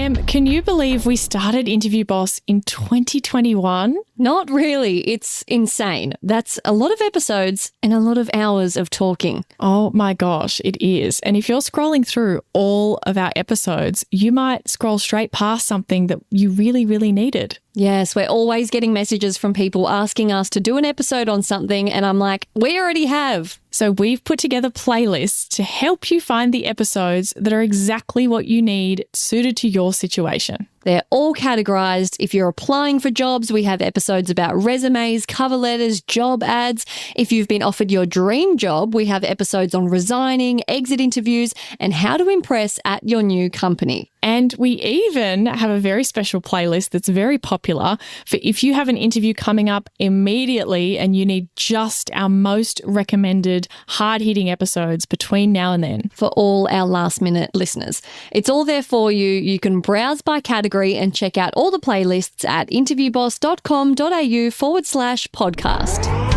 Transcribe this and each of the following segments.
Can you believe we started Interview Boss in 2021? Not really. It's insane. That's a lot of episodes and a lot of hours of talking. Oh my gosh, it is. And if you're scrolling through all of our episodes, you might scroll straight past something that you really, really needed. Yes, we're always getting messages from people asking us to do an episode on something, and I'm like, we already have. So we've put together playlists to help you find the episodes that are exactly what you need, suited to your situation. They're all categorized. If you're applying for jobs, we have episodes about resumes, cover letters, job ads. If you've been offered your dream job, we have episodes on resigning, exit interviews, and how to impress at your new company. And we even have a very special playlist that's very popular for if you have an interview coming up immediately and you need just our most recommended hard-hitting episodes between now and then. For all our last-minute listeners. It's all there for you. You can browse by category and check out all the playlists at interviewboss.com.au/podcast.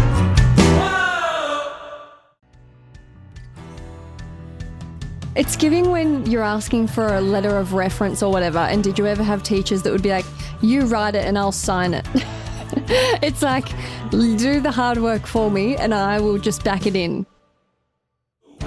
It's giving when you're asking for a letter of reference or whatever, and did you ever have teachers that would be like, you write it and I'll sign it? It's like, do the hard work for me and I will just back it in.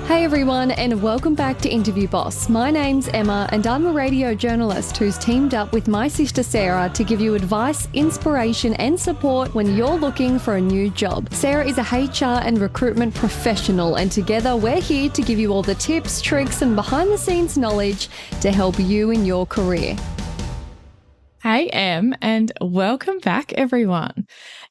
Hey everyone, and welcome back to Interview Boss. My name's Emma and I'm a radio journalist who's teamed up with my sister Sarah to give you advice, inspiration and support when you're looking for a new job. Sarah is a HR and recruitment professional, and together we're here to give you all the tips, tricks and behind the scenes knowledge to help you in your career. Hey, Em, and welcome back, everyone.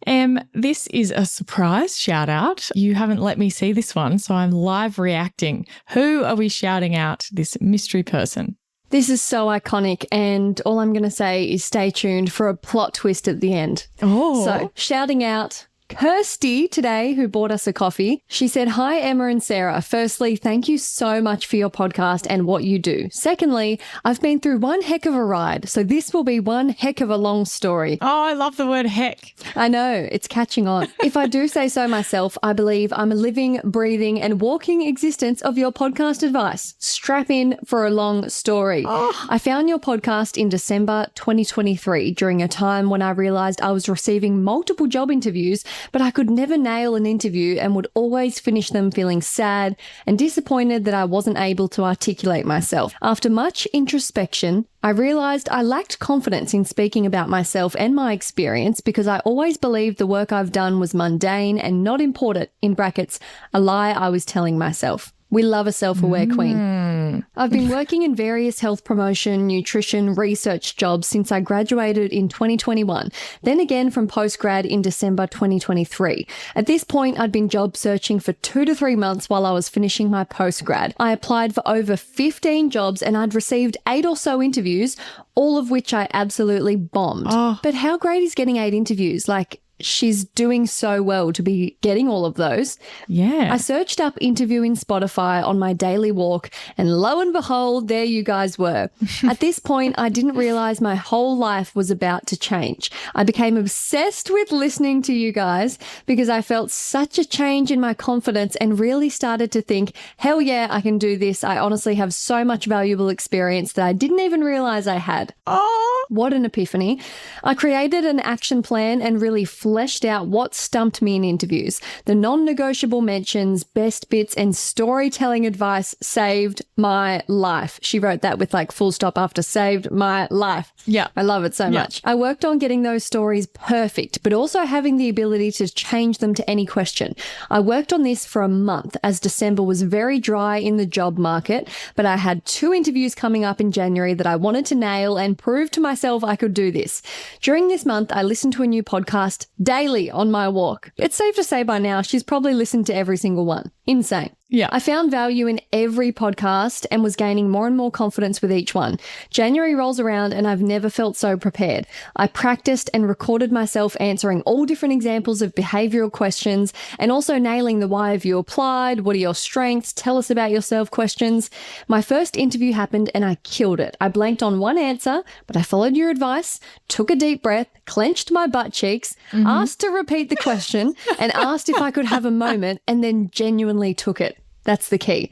Em, this is a surprise shout out. You haven't let me see this one, so I'm live reacting. Who are we shouting out, this mystery person? This is so iconic, and all I'm going to say is stay tuned for a plot twist at the end. Oh. So, shouting out Kirsty today, who bought us a coffee. She said, "Hi, Emma and Sarah. Firstly, thank you so much for your podcast and what you do. Secondly, I've been through one heck of a ride, so this will be one heck of a long story." Oh, I love the word heck. I know, it's catching on. If I do say so myself, I believe I'm a living, breathing and walking existence of your podcast advice. Strap in for a long story. Oh. I found your podcast in December 2023 during a time when I realized I was receiving multiple job interviews, but I could never nail an interview and would always finish them feeling sad and disappointed that I wasn't able to articulate myself. After much introspection, I realized I lacked confidence in speaking about myself and my experience because I always believed the work I've done was mundane and not important, in brackets, a lie I was telling myself. We love a self-aware queen. I've been working in various health promotion, nutrition, research jobs since I graduated in 2021, then again from postgrad in December 2023. At this point, I'd been job searching for 2 to 3 months while I was finishing my postgrad. I applied for over 15 jobs and I'd received 8 or so interviews, all of which I absolutely bombed. Oh. But how great is getting 8 interviews? Like, she's doing so well to be getting all of those. Yeah. I searched up interview in Spotify on my daily walk, and lo and behold, there you guys were. At this point, I didn't realize my whole life was about to change. I became obsessed with listening to you guys because I felt such a change in my confidence and really started to think, hell yeah, I can do this. I honestly have so much valuable experience that I didn't even realize I had. Oh. What an epiphany. I created an action plan and really fleshed out what stumped me in interviews. The non-negotiable mentions, best bits, and storytelling advice saved my life. She wrote that with like full stop after saved my life. Yeah. I love it so much. I worked on getting those stories perfect, but also having the ability to change them to any question. I worked on this for a month as December was very dry in the job market, but I had 2 interviews coming up in January that I wanted to nail and prove to myself I could do this. During this month, I listened to a new podcast daily on my walk. It's safe to say by now she's probably listened to every single one. Insane. Yeah. I found value in every podcast and was gaining more and more confidence with each one. January rolls around and I've never felt so prepared. I practiced and recorded myself answering all different examples of behavioral questions and also nailing the why have you applied, what are your strengths, tell us about yourself questions. My first interview happened and I killed it. I blanked on one answer, but I followed your advice, took a deep breath, clenched my butt cheeks, asked to repeat the question and asked if I could have a moment and then genuinely took it. That's the key.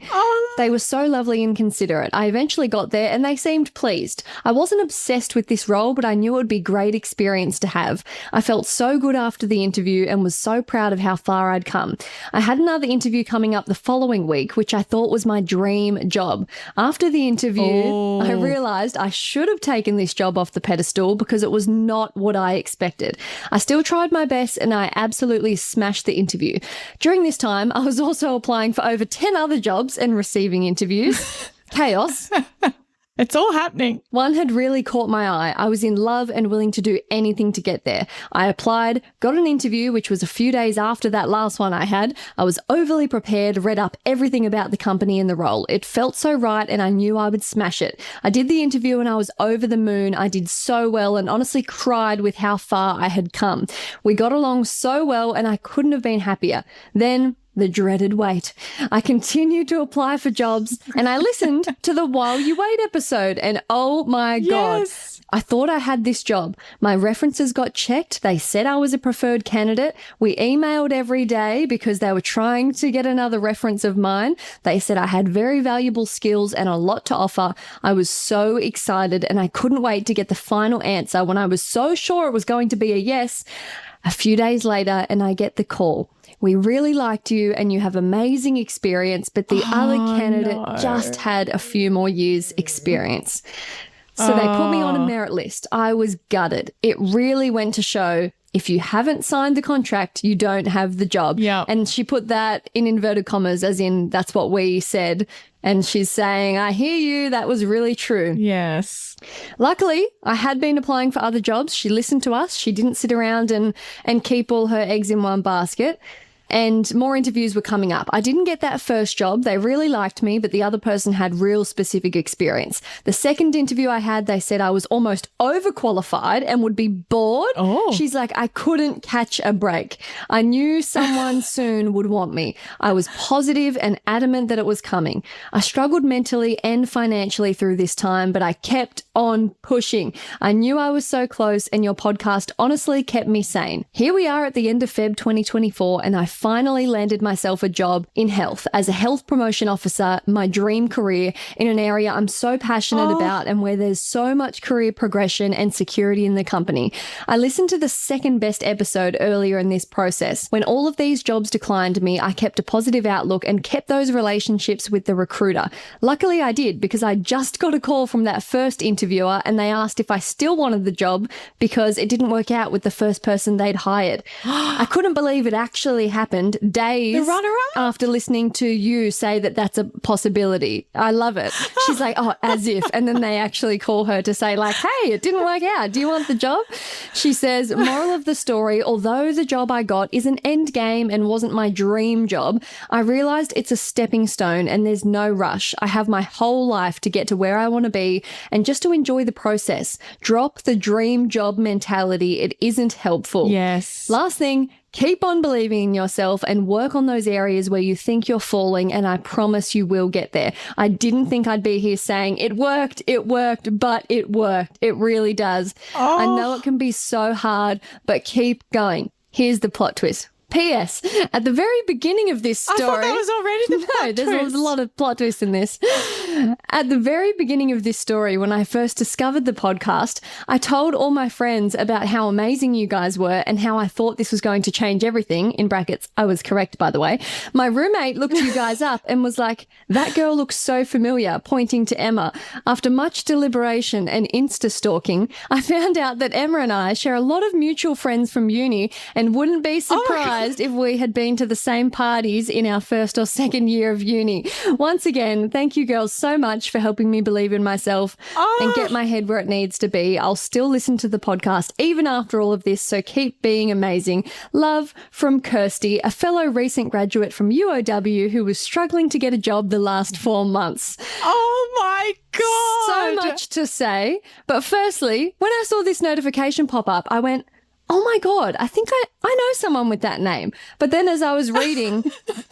They were so lovely and considerate. I eventually got there and they seemed pleased. I wasn't obsessed with this role, but I knew it would be a great experience to have. I felt so good after the interview and was so proud of how far I'd come. I had another interview coming up the following week, which I thought was my dream job. After the interview, I realized I should have taken this job off the pedestal because it was not what I expected. I still tried my best and I absolutely smashed the interview. During this time, I was also applying for over 10 other jobs and receiving interviews. Chaos. It's all happening. One had really caught my eye. I was in love and willing to do anything to get there. I applied, got an interview, which was a few days after that last one I had. I was overly prepared, read up everything about the company and the role. It felt so right and I knew I would smash it. I did the interview and I was over the moon. I did so well and honestly cried with how far I had come. We got along so well and I couldn't have been happier. Then the dreaded wait. I continued to apply for jobs and I listened to the While You Wait episode and oh my God, I thought I had this job. My references got checked. They said I was a preferred candidate. We emailed every day because they were trying to get another reference of mine. They said I had very valuable skills and a lot to offer. I was so excited and I couldn't wait to get the final answer when I was so sure it was going to be a yes. A few days later and I get the call. We really liked you and you have amazing experience, but the other candidate just had a few more years experience. So they put me on a merit list. I was gutted. It really went to show if you haven't signed the contract, you don't have the job. Yeah. And she put that in inverted commas as in that's what we said. And she's saying, I hear you. That was really true. Yes. Luckily, I had been applying for other jobs. She listened to us. She didn't sit around and keep all her eggs in one basket. And more interviews were coming up. I didn't get that first job. They really liked me, but the other person had real specific experience. The second interview I had, they said I was almost overqualified and would be bored. She's like, I couldn't catch a break. I knew someone soon would want me. I was positive and adamant that it was coming. I struggled mentally and financially through this time, but I kept on pushing. I knew I was so close and your podcast honestly kept me sane. Here we are at the end of Feb 2024 and I finally landed myself a job in health as a health promotion officer, my dream career in an area I'm so passionate about and where there's so much career progression and security in the company. I listened to the second best episode earlier in this process. When all of these jobs declined me, I kept a positive outlook and kept those relationships with the recruiter. Luckily I did because I just got a call from that first interviewer and they asked if I still wanted the job because it didn't work out with the first person they'd hired. I couldn't believe it actually happened days after listening to you say that that's a possibility. I love it. She's like, oh, as if. And then they actually call her to say like, hey, it didn't work out. Do you want the job? She says, moral of the story, although the job I got is an end game and wasn't my dream job, I realized it's a stepping stone and there's no rush. I have my whole life to get to where I want to be and just to enjoy the process. Drop the dream job mentality. It isn't helpful. Yes. Last thing, keep on believing in yourself and work on those areas where you think you're falling, and I promise you will get there. I didn't think I'd be here saying it worked, but it worked. It really does. I know it can be so hard, but keep going. Here's the plot twist. P.S. At the very beginning of this story... I thought that was already the plot twist. There's a lot of plot twists in this. At the very beginning of this story, when I first discovered the podcast, I told all my friends about how amazing you guys were and how I thought this was going to change everything. In brackets, I was correct, by the way. My roommate looked you guys up and was like, that girl looks so familiar, pointing to Emma. After much deliberation and Insta stalking, I found out that Emma and I share a lot of mutual friends from uni and wouldn't be surprised if we had been to the same parties in our first or second year of uni. Once again, thank you girls so much for helping me believe in myself and get my head where it needs to be. I'll still listen to the podcast even after all of this, so keep being amazing. Love from Kirsty, a fellow recent graduate from UOW who was struggling to get a job the last 4 months. Oh my God. So much to say. But firstly, when I saw this notification pop up, I went, oh my God, I think I know someone with that name. But then as I was reading,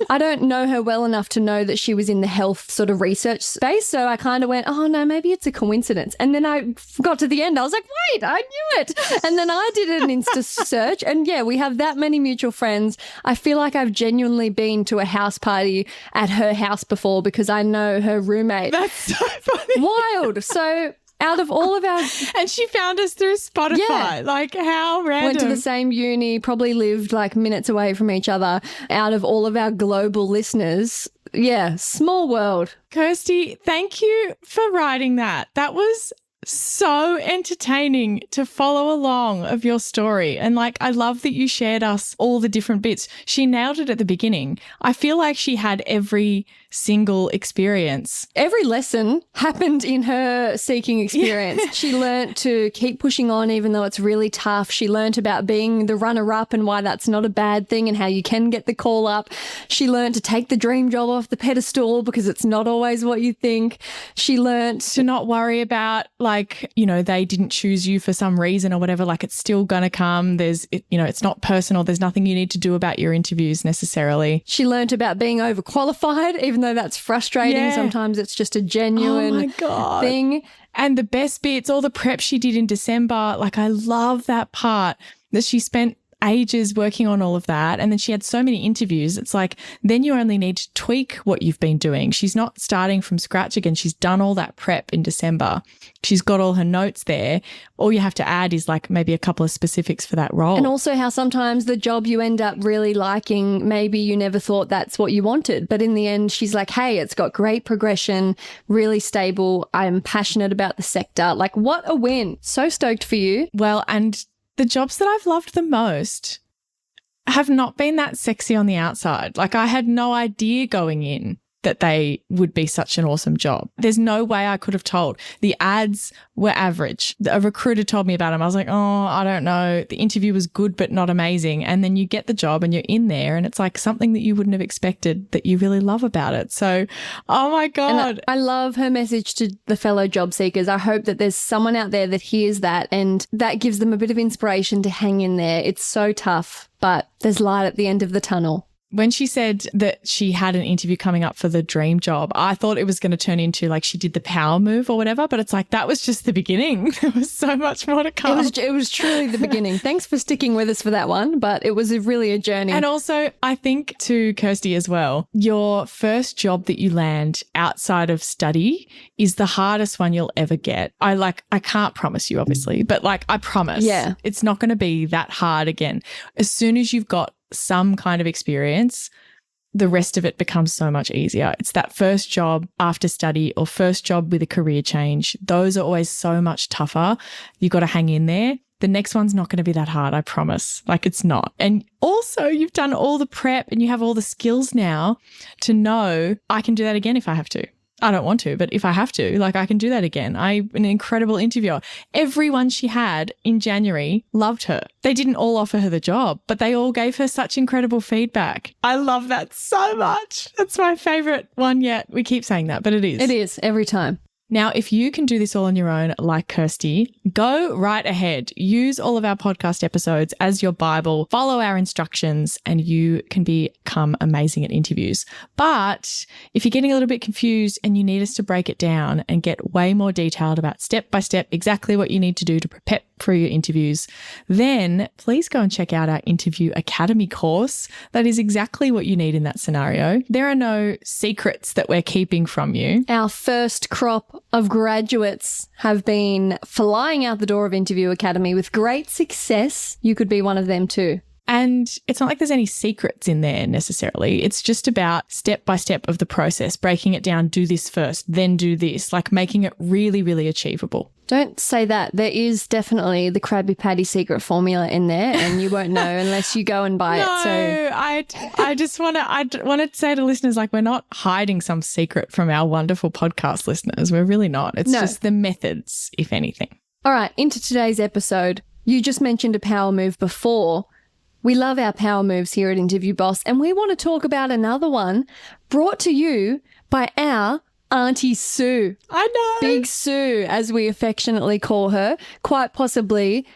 I don't know her well enough to know that she was in the health sort of research space. So I kind of went, oh no, maybe it's a coincidence. And then I got to the end. I was like, wait, I knew it. And then I did an Insta search. And yeah, we have that many mutual friends. I feel like I've genuinely been to a house party at her house before because I know her roommate. That's so funny. Wild. So out of all of our... And she found us through Spotify. Yeah. Like, how random. Went to the same uni, probably lived like minutes away from each other. Out of all of our global listeners, yeah, small world. Kirsty, thank you for writing that. That was so entertaining to follow along of your story. And like, I love that you shared us all the different bits. She nailed it at the beginning. I feel like she had every single experience. Every lesson happened in her seeking experience. Yeah. She learnt to keep pushing on even though it's really tough. She learnt about being the runner-up and why that's not a bad thing and how you can get the call up. She learnt to take the dream job off the pedestal because it's not always what you think. She learnt to not worry about like, you know, they didn't choose you for some reason or whatever, like it's still going to come. It's not personal. There's nothing you need to do about your interviews necessarily. She learnt about being overqualified, even though that's frustrating. Yeah. Sometimes it's just a genuine thing. And the best bits, all the prep she did in December, like I love that part that she spent ages working on all of that. And then she had so many interviews. It's like, then you only need to tweak what you've been doing. She's not starting from scratch again. She's done all that prep in December. She's got all her notes there. All you have to add is like maybe a couple of specifics for that role. And also how sometimes the job you end up really liking, maybe you never thought that's what you wanted. But in the end, she's like, hey, it's got great progression, really stable. I'm passionate about the sector. Like, what a win. So stoked for you. Well, and the jobs that I've loved the most have not been that sexy on the outside. Like I had no idea going in that they would be such an awesome job. There's no way I could have told. The ads were average. A recruiter told me about them. I was like, oh, I don't know. The interview was good but not amazing. And then you get the job and you're in there and it's like something that you wouldn't have expected that you really love about it. So, oh my God. And I love her message to the fellow job seekers. I hope that there's someone out there that hears that and that gives them a bit of inspiration to hang in there. It's so tough, but there's light at the end of the tunnel. When she said that she had an interview coming up for the dream job, I thought it was going to turn into like she did the power move or whatever, but it's like that was just the beginning. There was so much more to come. It was truly the beginning. Thanks for sticking with us for that one, but it was really a journey. And also, I think to Kirsty as well, your first job that you land outside of study is the hardest one you'll ever get. I can't promise you, obviously, but like I promise it's not going to be that hard again. As soon as you've got some kind of experience, the rest of it becomes so much easier. It's that first job after study or first job with a career change. Those are always so much tougher. You got to hang in there. The next one's not going to be that hard, I promise. Like it's not. And also you've done all the prep and you have all the skills now to know I can do that again if I have to. I don't want to, but if I have to, like I can do that again. I'm an incredible interviewer. Everyone she had in January loved her. They didn't all offer her the job, but they all gave her such incredible feedback. I love that so much. That's my favorite one yet. We keep saying that, but it is. It is every time. Now, if you can do this all on your own, like Kirsty, go right ahead. Use all of our podcast episodes as your Bible, follow our instructions, and you can become amazing at interviews. But if you're getting a little bit confused and you need us to break it down and get way more detailed about step by step exactly what you need to do to prepare for your interviews, then please go and check out our Interview Academy course. That is exactly what you need in that scenario. There are no secrets that we're keeping from you. Our first crop of graduates have been flying out the door of Interview Academy with great success. You could be one of them too. And it's not like there's any secrets in there necessarily. It's just about step by step of the process, breaking it down, do this first, then do this, like making it really, really achievable. Don't say that. There is definitely the Krabby Patty secret formula in there and you won't know unless you go and buy it. So I just want to say to listeners, like we're not hiding some secret from our wonderful podcast listeners. We're really not. It's just the methods, if anything. All right, into today's episode. You just mentioned a power move before. We love our power moves here at Interview Boss, and we want to talk about another one brought to you by our Aunty Sue. I know. Big Sue, as we affectionately call her, quite possibly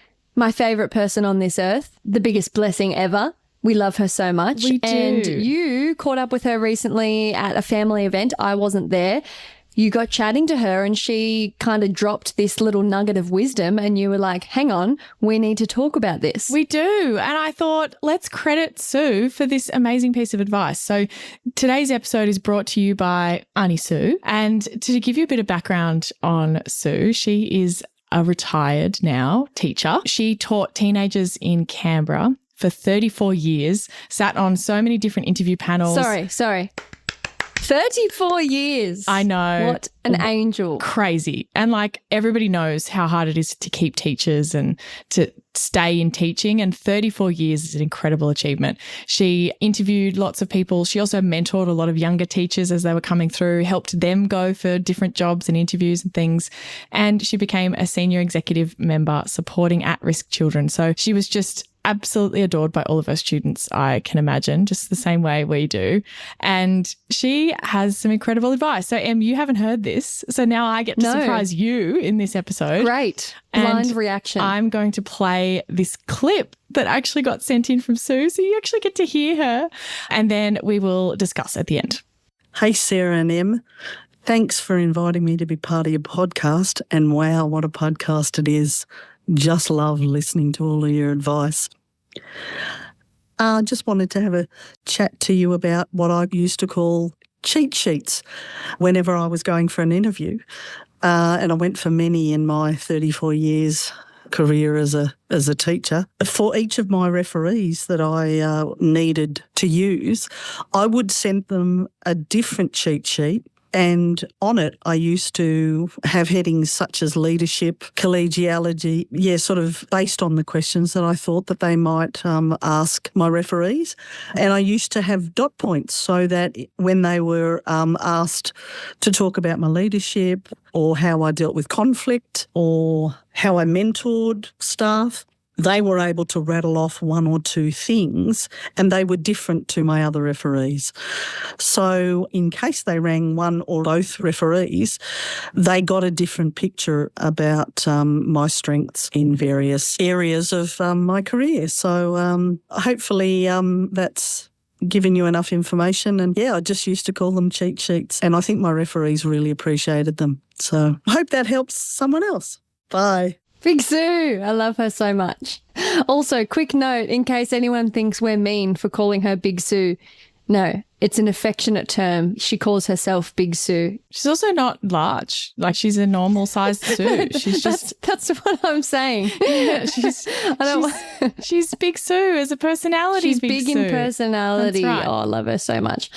my favourite person on this earth, the biggest blessing ever. We love her so much. We do. And you caught up with her recently at a family event. I wasn't there. You got chatting to her and she kind of dropped this little nugget of wisdom and you were like, hang on, we need to talk about this. We do. And I thought, let's credit Sue for this amazing piece of advice. So today's episode is brought to you by Aunty Sue. And to give you a bit of background on Sue, she is a retired now teacher. She taught teenagers in Canberra for 34 years, sat on so many different interview panels. Sorry. 34 years. I know. What an angel. Crazy. And like everybody knows how hard it is to keep teachers and to stay in teaching. And 34 years is an incredible achievement. She interviewed lots of people. She also mentored a lot of younger teachers as they were coming through, helped them go for different jobs and interviews and things. And she became a senior executive member supporting at-risk children. So she was just absolutely adored by all of her students, I can imagine, just the same way we do. And she has some incredible advice. So, Em, you haven't heard this. So now I get to surprise you in this episode. Great. Blind reaction. I'm going to play this clip that actually got sent in from Sue. So you actually get to hear her. And then we will discuss at the end. Hey, Sarah and Em. Thanks for inviting me to be part of your podcast. And wow, what a podcast it is. Just love listening to all of your advice. I just wanted to have a chat to you about what I used to call cheat sheets whenever I was going for an interview. And I went for many in my 34 years career as a teacher. For each of my referees that I needed to use, I would send them a different cheat sheet. And on it, I used to have headings such as leadership, collegiality, sort of based on the questions that I thought that they might ask my referees. And I used to have dot points so that when they were asked to talk about my leadership or how I dealt with conflict or how I mentored staff, they were able to rattle off one or two things and they were different to my other referees. So in case they rang one or both referees, they got a different picture about my strengths in various areas of my career. So hopefully that's given you enough information. And I just used to call them cheat sheets. And I think my referees really appreciated them. So I hope that helps someone else. Bye. Big Sue. I love her so much. Also, quick note in case anyone thinks we're mean for calling her Big Sue. No, it's an affectionate term. She calls herself Big Sue. She's also not large. Like she's a normal sized Sue. She's just that's what I'm saying. Yeah, she's Big Sue as a personality. She's big Sue. In personality. That's right. Oh, I love her so much.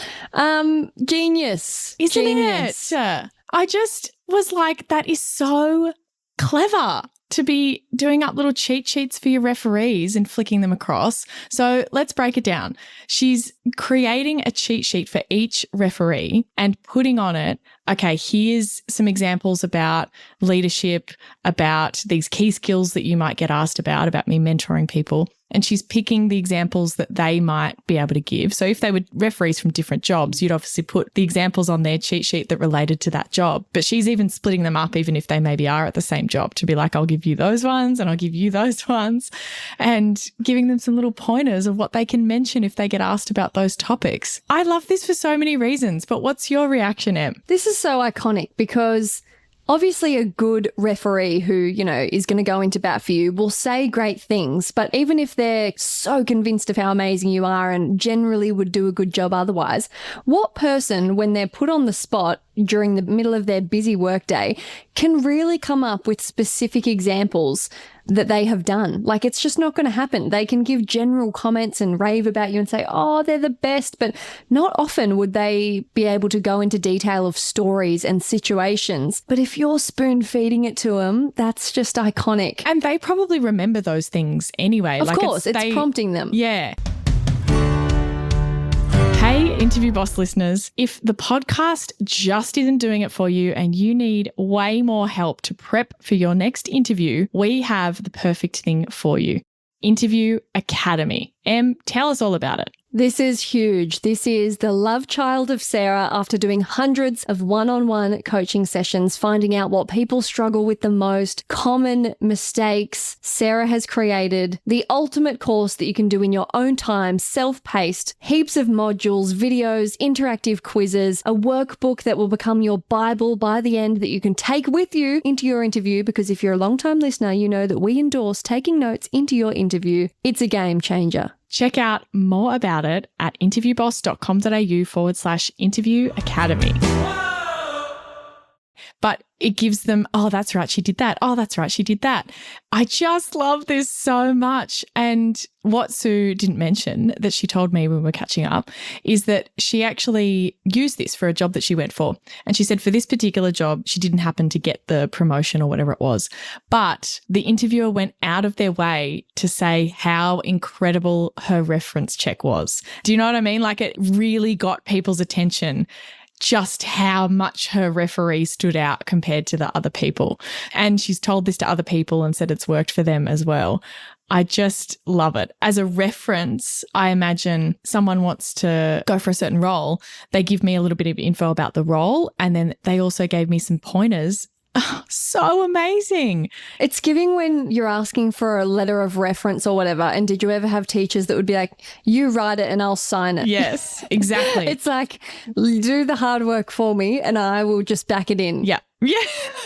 Genius. Isn't Genius. it? I just was like, that is so clever to be doing up little cheat sheets for your referees and flicking them across. So let's break it down. She's creating a cheat sheet for each referee and putting on it, okay, here's some examples about leadership, about these key skills that you might get asked about me mentoring people. And she's picking the examples that they might be able to give. So if they were referees from different jobs, you'd obviously put the examples on their cheat sheet that related to that job. But she's even splitting them up, even if they maybe are at the same job, to be like, I'll give you those ones and I'll give you those ones, and giving them some little pointers of what they can mention if they get asked about those topics. I love this for so many reasons, but what's your reaction, Em? This is so iconic because obviously a good referee who, is going to go into bat for you will say great things, but even if they're so convinced of how amazing you are and generally would do a good job otherwise, what person, when they're put on the spot during the middle of their busy workday, can really come up with specific examples that they have done? Like, it's just not going to happen. They can give general comments and rave about you and say, oh, they're the best, but not often would they be able to go into detail of stories and situations. But if you're spoon feeding it to them, that's just iconic. And they probably remember those things anyway. Of course, it's prompting them. Yeah. Hey, Interview Boss listeners, if the podcast just isn't doing it for you and you need way more help to prep for your next interview, we have the perfect thing for you. Interview Academy. Em, tell us all about it. This is huge. This is the love child of Sarah after doing hundreds of one-on-one coaching sessions, finding out what people struggle with the most, common mistakes. Sarah has created the ultimate course that you can do in your own time, self-paced, heaps of modules, videos, interactive quizzes, a workbook that will become your Bible by the end that you can take with you into your interview, because if you're a long-time listener, you know that we endorse taking notes into your interview. It's a game changer. Check out more about it at interviewboss.com.au/interview academy. But it gives them, oh, that's right, she did that. Oh, that's right, she did that. I just love this so much. And what Sue didn't mention that she told me when we were catching up is that she actually used this for a job that she went for. And she said for this particular job, she didn't happen to get the promotion or whatever it was. But the interviewer went out of their way to say how incredible her reference check was. Do you know what I mean? Like, it really got people's attention just how much her referee stood out compared to the other people. And she's told this to other people and said it's worked for them as well. I just love it. As a reference, I imagine someone wants to go for a certain role. They give me a little bit of info about the role, and then they also gave me some pointers. Oh, so amazing. It's giving when you're asking for a letter of reference or whatever. And did you ever have teachers that would be like, you write it and I'll sign it? Yes, exactly. It's like, do the hard work for me and I will just back it in. Yeah. Yeah,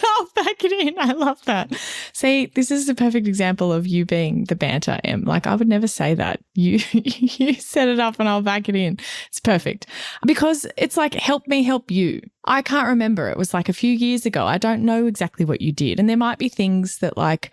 I'll back it in. I love that. See, this is a perfect example of you being the banter, Em. Like, I would never say that. You set it up and I'll back it in. It's perfect. Because it's like, help me help you. I can't remember. It was like a few years ago. I don't know exactly what you did. And there might be things that, like,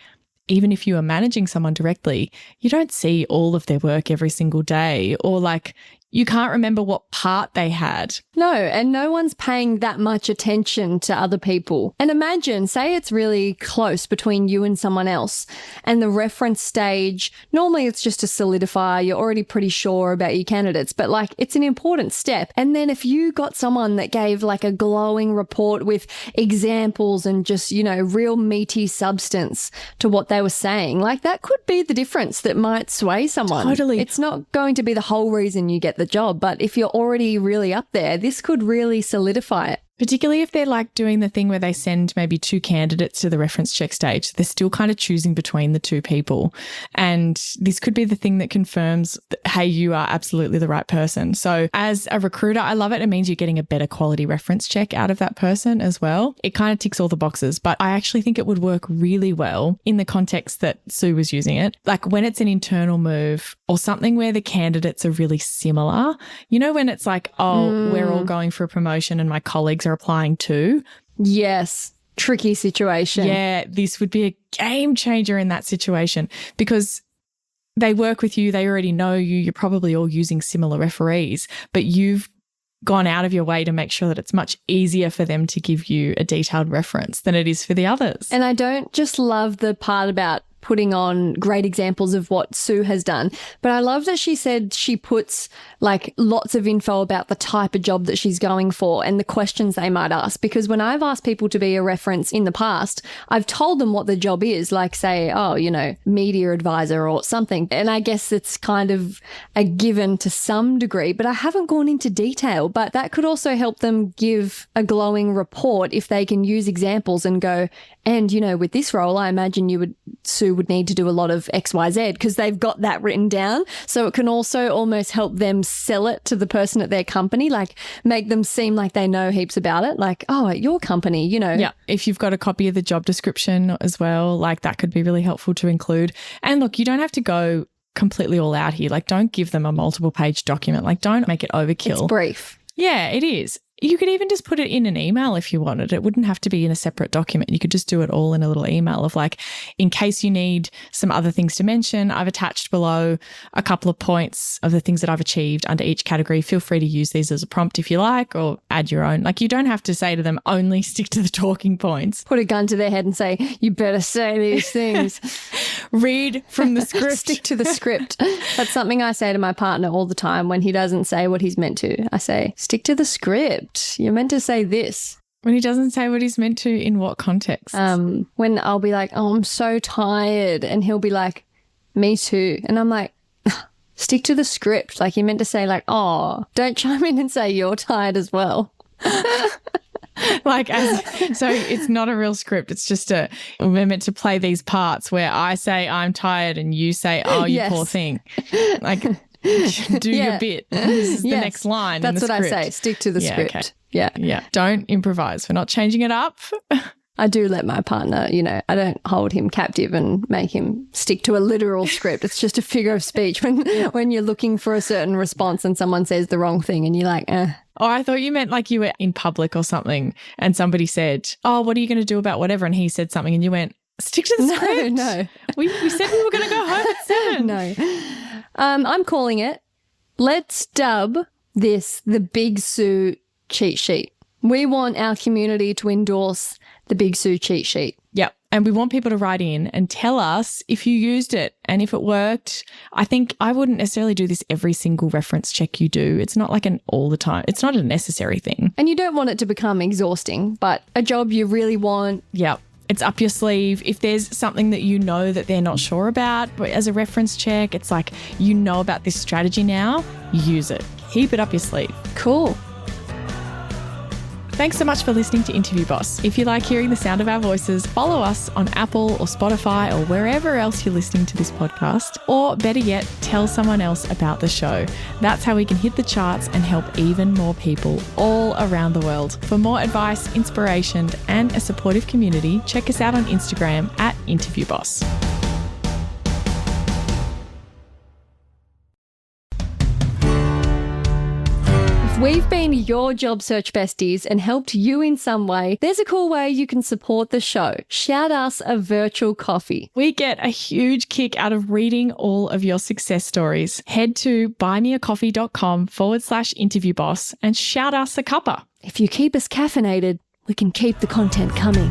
even if you are managing someone directly, you don't see all of their work every single day, or like you can't remember what part they had. No, and no one's paying that much attention to other people. And imagine, say it's really close between you and someone else, and the reference stage, normally it's just to solidify, you're already pretty sure about your candidates, but like it's an important step. And then if you got someone that gave like a glowing report with examples and just, you know, real meaty substance to what they were saying, like that could be the difference that might sway someone. Totally. It's not going to be the whole reason you get the job, but if you're already really up there, this could really solidify it. Particularly if they're like doing the thing where they send maybe two candidates to the reference check stage. They're still kind of choosing between the two people. And this could be the thing that confirms that, hey, you are absolutely the right person. So as a recruiter, I love it. It means you're getting a better quality reference check out of that person as well. It kind of ticks all the boxes, but I actually think it would work really well in the context that Sue was using it. Like when it's an internal move or something where the candidates are really similar, you know, when it's like, oh, we're all going for a promotion and my colleagues are applying too. Yes. Tricky situation. Yeah, this would be a game changer in that situation because they work with you, they already know you, you're probably all using similar referees, but you've gone out of your way to make sure that it's much easier for them to give you a detailed reference than it is for the others. And I don't just love the part about putting on great examples of what Sue has done, but I love that she said she puts like lots of info about the type of job that she's going for and the questions they might ask. Because when I've asked people to be a reference in the past, I've told them what the job is, like say, oh, you know, media advisor or something. And I guess it's kind of a given to some degree, but I haven't gone into detail. But that could also help them give a glowing report if they can use examples and go, and, you know, with this role, I imagine Sue would need to do a lot of X, Y, Z because they've got that written down. So it can also almost help them sell it to the person at their company, like make them seem like they know heaps about it. Like, oh, at your company, you know. Yeah. If you've got a copy of the job description as well, like that could be really helpful to include. And look, you don't have to go completely all out here. Like don't give them a multiple page document. Like don't make it overkill. It's brief. Yeah, it is. You could even just put it in an email if you wanted. It wouldn't have to be in a separate document. You could just do it all in a little email of like, in case you need some other things to mention, I've attached below a couple of points of the things that I've achieved under each category. Feel free to use these as a prompt if you like, or add your own. Like you don't have to say to them, only stick to the talking points. Put a gun to their head and say, you better say these things. Read from the script. Stick to the script. That's something I say to my partner all the time when he doesn't say what he's meant to. I say, stick to the script. You're meant to say this. When he doesn't say what he's meant to, in what context? When I'll be like, oh, I'm so tired. And he'll be like, me too. And I'm like, Stick to the script. Like, you meant to say, like, oh, don't chime in and say you're tired as well. So it's not a real script. It's just we're meant to play these parts where I say I'm tired and you say, oh, you poor thing. Like, do your bit. This is the next line. That's in the what script. I say. Stick to the script. Okay. Yeah. Yeah. Don't improvise. We're not changing it up. I do let my partner, I don't hold him captive and make him stick to a literal script. It's just a figure of speech when you're looking for a certain response and someone says the wrong thing and you're like, Oh, I thought you meant like you were in public or something and somebody said, oh, what are you going to do about whatever? And he said something and you went, stick to the script. No. We said we were going to go home at 7. No. I'm calling it. Let's dub this the Big Sue cheat sheet. We want our community to endorse the Big Sue cheat sheet. Yep. And we want people to write in and tell us if you used it and if it worked. I think I wouldn't necessarily do this every single reference check you do. It's not like an all the time. It's not a necessary thing. And you don't want it to become exhausting, but a job you really want. Yep. It's up your sleeve. If there's something that you know that they're not sure about, but as a reference check, it's like, you know about this strategy now, use it. Keep it up your sleeve. Cool. Thanks so much for listening to Interview Boss. If you like hearing the sound of our voices, follow us on Apple or Spotify or wherever else you're listening to this podcast. Or better yet, tell someone else about the show. That's how we can hit the charts and help even more people all around the world. For more advice, inspiration, and a supportive community, check us out on Instagram at Interview Boss. We've been your job search besties and helped you in some way. There's a cool way you can support the show. Shout us a virtual coffee. We get a huge kick out of reading all of your success stories. Head to buymeacoffee.com/interviewboss and shout us a cuppa. If you keep us caffeinated, we can keep the content coming.